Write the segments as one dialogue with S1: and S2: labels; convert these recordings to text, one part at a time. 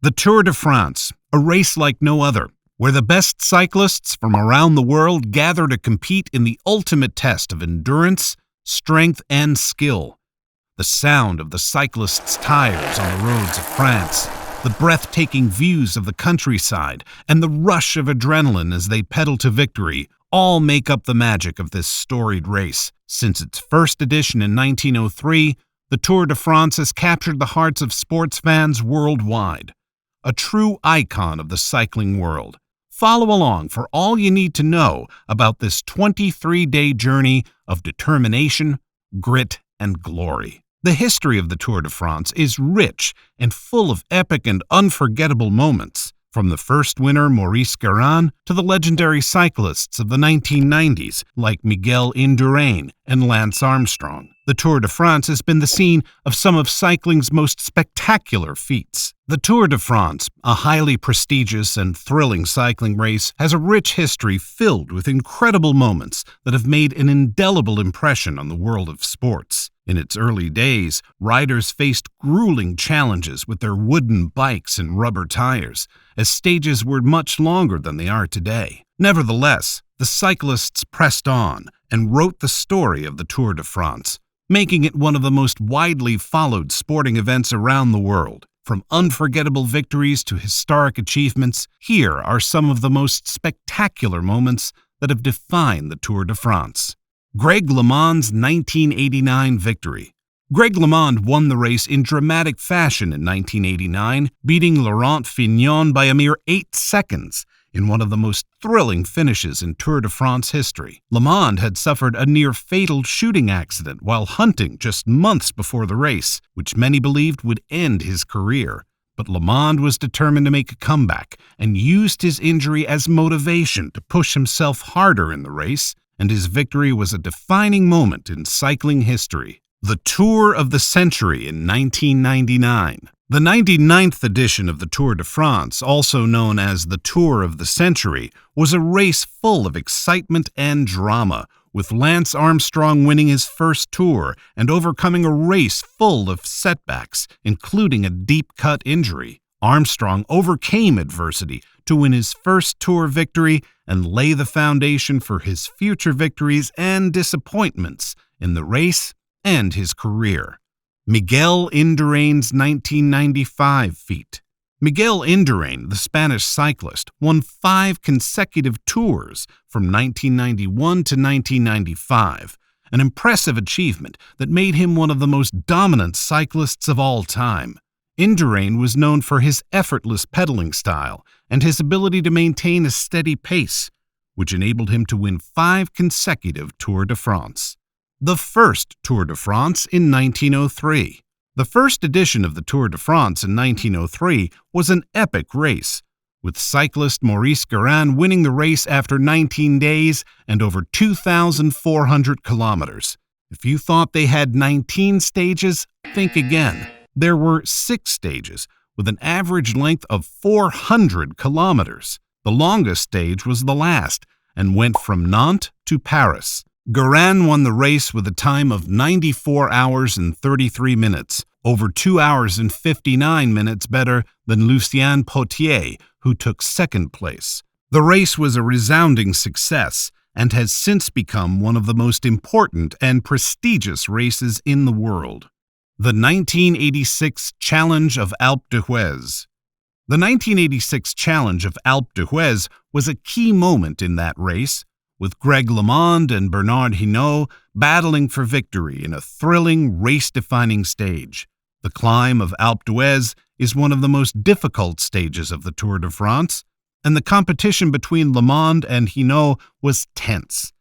S1: The Tour de France, a race like no other, where the best cyclists from around the world gather to compete in the ultimate test of endurance, strength, and skill. The sound of the cyclists' tires on the roads of France, the breathtaking views of the countryside, and the rush of adrenaline as they pedal to victory all make up the magic of this storied race. Since its first edition in 1903, the Tour de France has captured the hearts of sports fans worldwide. A true icon of the cycling world. Follow along for all you need to know about this 23-day journey of determination, grit, and glory. The history of the Tour de France is rich and full of epic and unforgettable moments, from the first winner Maurice Guérin to the legendary cyclists of the 1990s like Miguel Indurain and Lance Armstrong. The Tour de France has been the scene of some of cycling's most spectacular feats. The Tour de France, a highly prestigious and thrilling cycling race, has a rich history filled with incredible moments that have made an indelible impression on the world of sports. In its early days, riders faced grueling challenges with their wooden bikes and rubber tires, as stages were much longer than they are today. Nevertheless, the cyclists pressed on and wrote the story of the Tour de France, making it one of the most widely followed sporting events around the world. From unforgettable victories to historic achievements, here are some of the most spectacular moments that have defined the Tour de France. Greg LeMond's 1989 victory. Greg LeMond won the race in dramatic fashion in 1989, beating Laurent Fignon by a mere 8 seconds in one of the most thrilling finishes in Tour de France history. LeMond had suffered a near-fatal shooting accident while hunting just months before the race, which many believed would end his career. But LeMond was determined to make a comeback and used his injury as motivation to push himself harder in the race, and his victory was a defining moment in cycling history. The Tour of the Century in 1999. The 99th edition of the Tour de France, also known as the Tour of the Century, was a race full of excitement and drama, with Lance Armstrong winning his first Tour and overcoming a race full of setbacks, including a deep-cut injury. Armstrong overcame adversity to win his first Tour victory and lay the foundation for his future victories and disappointments in the race and his career. Miguel Indurain's 1995 feat. Miguel Indurain, the Spanish cyclist, won 5 consecutive Tours from 1991 to 1995, an impressive achievement that made him one of the most dominant cyclists of all time. Indurain was known for his effortless pedaling style and his ability to maintain a steady pace, which enabled him to win 5 consecutive Tour de France. The first Tour de France in 1903. The first edition of the Tour de France in 1903 was an epic race, with cyclist Maurice Guérin winning the race after 19 days and over 2,400 kilometers. If you thought they had 19 stages, think again. There were 6 stages, with an average length of 400 kilometers. The longest stage was the last, and went from Nantes to Paris. Guérin won the race with a time of 94 hours and 33 minutes, over 2 hours and 59 minutes better than Lucien Potier, who took second place. The race was a resounding success and has since become one of the most important and prestigious races in the world. The 1986 Challenge of Alpe d'Huez. The 1986 Challenge of Alpe d'Huez was a key moment in that race, with Greg LeMond and Bernard Hinault battling for victory in a thrilling, race-defining stage. The climb of Alpe d'Huez is one of the most difficult stages of the Tour de France, and the competition between LeMond and Hinault was tense.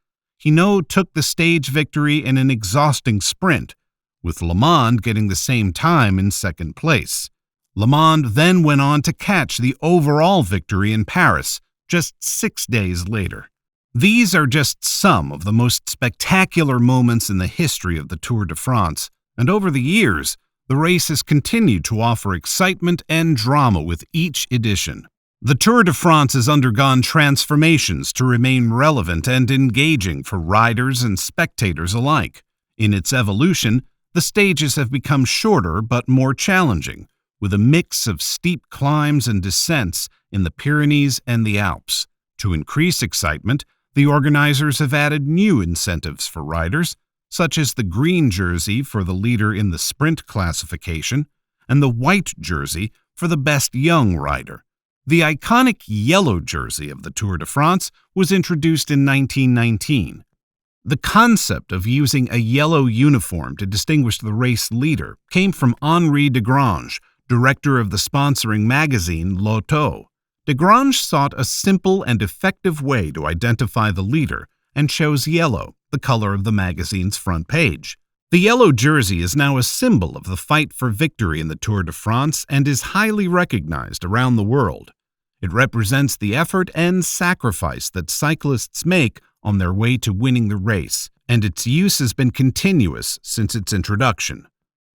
S1: Hinault took the stage victory in an exhausting sprint, with LeMond getting the same time in second place. LeMond then went on to catch the overall victory in Paris just 6 days later. These are just some of the most spectacular moments in the history of the Tour de France, and over the years, the race has continued to offer excitement and drama with each edition. The Tour de France has undergone transformations to remain relevant and engaging for riders and spectators alike. In its evolution, the stages have become shorter but more challenging, with a mix of steep climbs and descents in the Pyrenees and the Alps. To increase excitement, the organizers have added new incentives for riders, such as the green jersey for the leader in the sprint classification and the white jersey for the best young rider. The iconic yellow jersey of the Tour de France was introduced in 1919. The concept of using a yellow uniform to distinguish the race leader came from Henri Desgrange, director of the sponsoring magazine L'Auto. Desgrange sought a simple and effective way to identify the leader and chose yellow, the color of the magazine's front page. The yellow jersey is now a symbol of the fight for victory in the Tour de France and is highly recognized around the world. It represents the effort and sacrifice that cyclists make on their way to winning the race, and its use has been continuous since its introduction.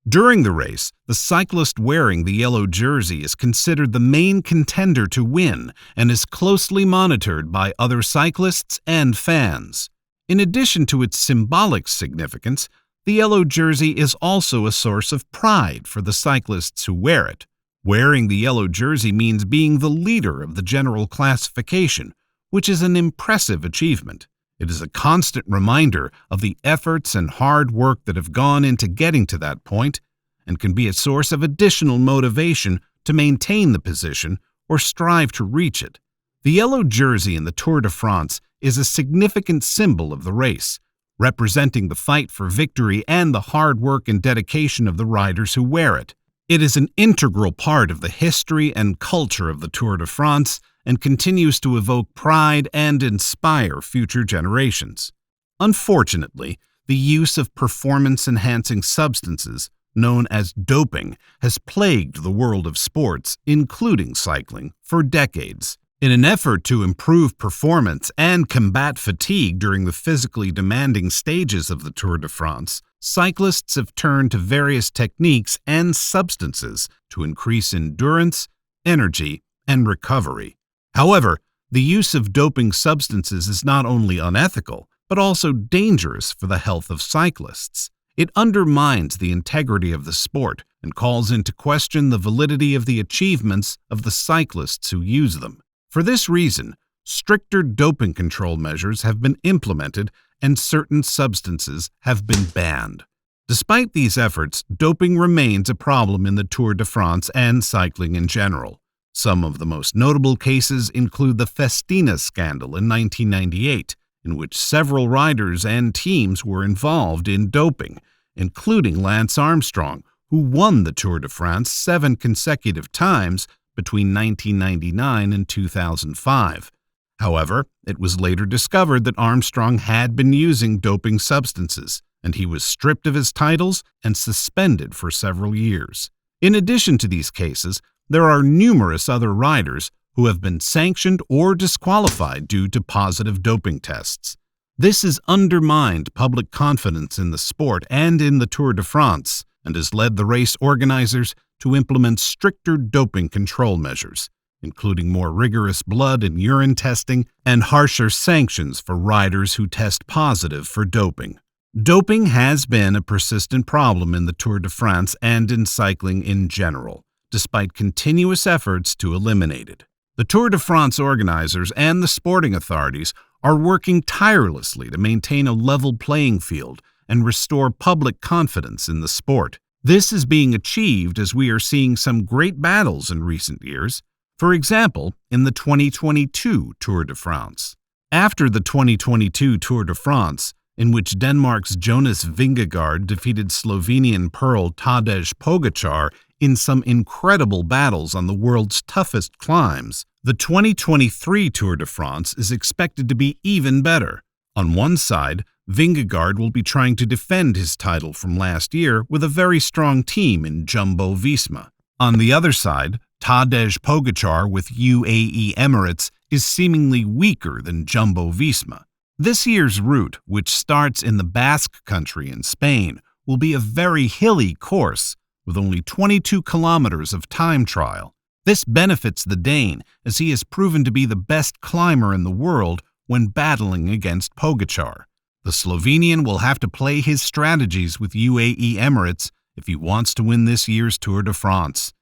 S1: During the race, the cyclist wearing the yellow jersey is considered the main contender to win and is closely monitored by other cyclists and fans. In addition to its symbolic significance, the yellow jersey is also a source of pride for the cyclists who wear it. Wearing the yellow jersey means being the leader of the general classification, which is an impressive achievement. It is a constant reminder of the efforts and hard work that have gone into getting to that point and can be a source of additional motivation to maintain the position or strive to reach it. The yellow jersey in the Tour de France is a significant symbol of the race, representing the fight for victory and the hard work and dedication of the riders who wear it. It is an integral part of the history and culture of the Tour de France and continues to evoke pride and inspire future generations. Unfortunately, the use of performance-enhancing substances, known as doping, has plagued the world of sports, including cycling, for decades. In an effort to improve performance and combat fatigue during the physically demanding stages of the Tour de France, cyclists have turned to various techniques and substances to increase endurance, energy, and recovery. However, the use of doping substances is not only unethical, but also dangerous for the health of cyclists. It undermines the integrity of the sport and calls into question the validity of the achievements of the cyclists who use them. For this reason, stricter doping control measures have been implemented and certain substances have been banned. Despite these efforts, doping remains a problem in the Tour de France and cycling in general. Some of the most notable cases include the Festina scandal in 1998, in which several riders and teams were involved in doping, including Lance Armstrong, who won the Tour de France 7 consecutive times between 1999 and 2005. However, it was later discovered that Armstrong had been using doping substances, and he was stripped of his titles and suspended for several years. In addition to these cases, there are numerous other riders who have been sanctioned or disqualified due to positive doping tests. This has undermined public confidence in the sport and in the Tour de France, and has led the race organizers to implement stricter doping control measures, including more rigorous blood and urine testing and harsher sanctions for riders who test positive for doping. Doping has been a persistent problem in the Tour de France and in cycling in general, despite continuous efforts to eliminate it. The Tour de France organizers and the sporting authorities are working tirelessly to maintain a level playing field and restore public confidence in the sport. This is being achieved as we are seeing some great battles in recent years, for example, in the 2022 Tour de France. After the 2022 Tour de France, in which Denmark's Jonas Vingegaard defeated Slovenian Pearl Tadej Pogačar in some incredible battles on the world's toughest climbs, the 2023 Tour de France is expected to be even better. On one side, Vingegaard will be trying to defend his title from last year with a very strong team in Jumbo-Visma. On the other side, Tadej Pogačar with UAE Emirates is seemingly weaker than Jumbo-Visma. This year's route, which starts in the Basque Country in Spain, will be a very hilly course with only 22 kilometers of time trial. This benefits the Dane, as he has proven to be the best climber in the world when battling against Pogačar. The Slovenian will have to play his strategies with UAE Emirates if he wants to win this year's Tour de France.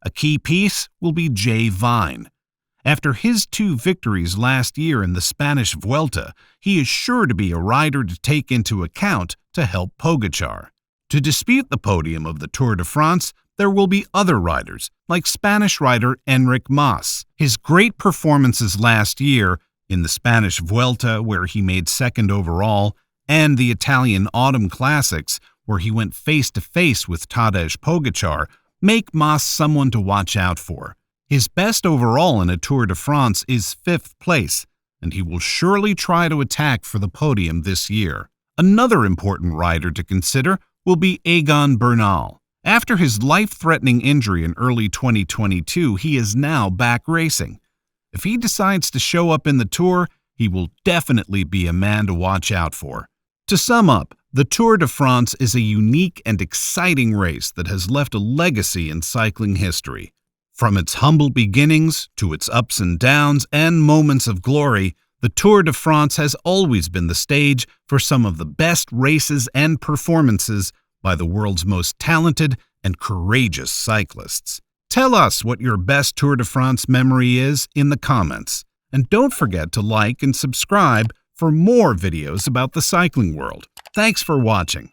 S1: A key piece will be Jay Vine. After his 2 victories last year in the Spanish Vuelta, he is sure to be a rider to take into account to help Pogačar. To dispute the podium of the Tour de France, there will be other riders, like Spanish rider Enric Mas. His great performances last year, in the Spanish Vuelta, where he made 2nd overall, and the Italian Autumn Classics, where he went face-to-face with Tadej Pogačar, make Mas someone to watch out for. His best overall in a Tour de France is 5th place, and he will surely try to attack for the podium this year. Another important rider to consider will be Egan Bernal. After his life-threatening injury in early 2022, he is now back racing. If he decides to show up in the Tour, he will definitely be a man to watch out for. To sum up, the Tour de France is a unique and exciting race that has left a legacy in cycling history. From its humble beginnings to its ups and downs and moments of glory, the Tour de France has always been the stage for some of the best races and performances by the world's most talented and courageous cyclists. Tell us what your best Tour de France memory is in the comments. And don't forget to like and subscribe for more videos about the cycling world. Thanks for watching.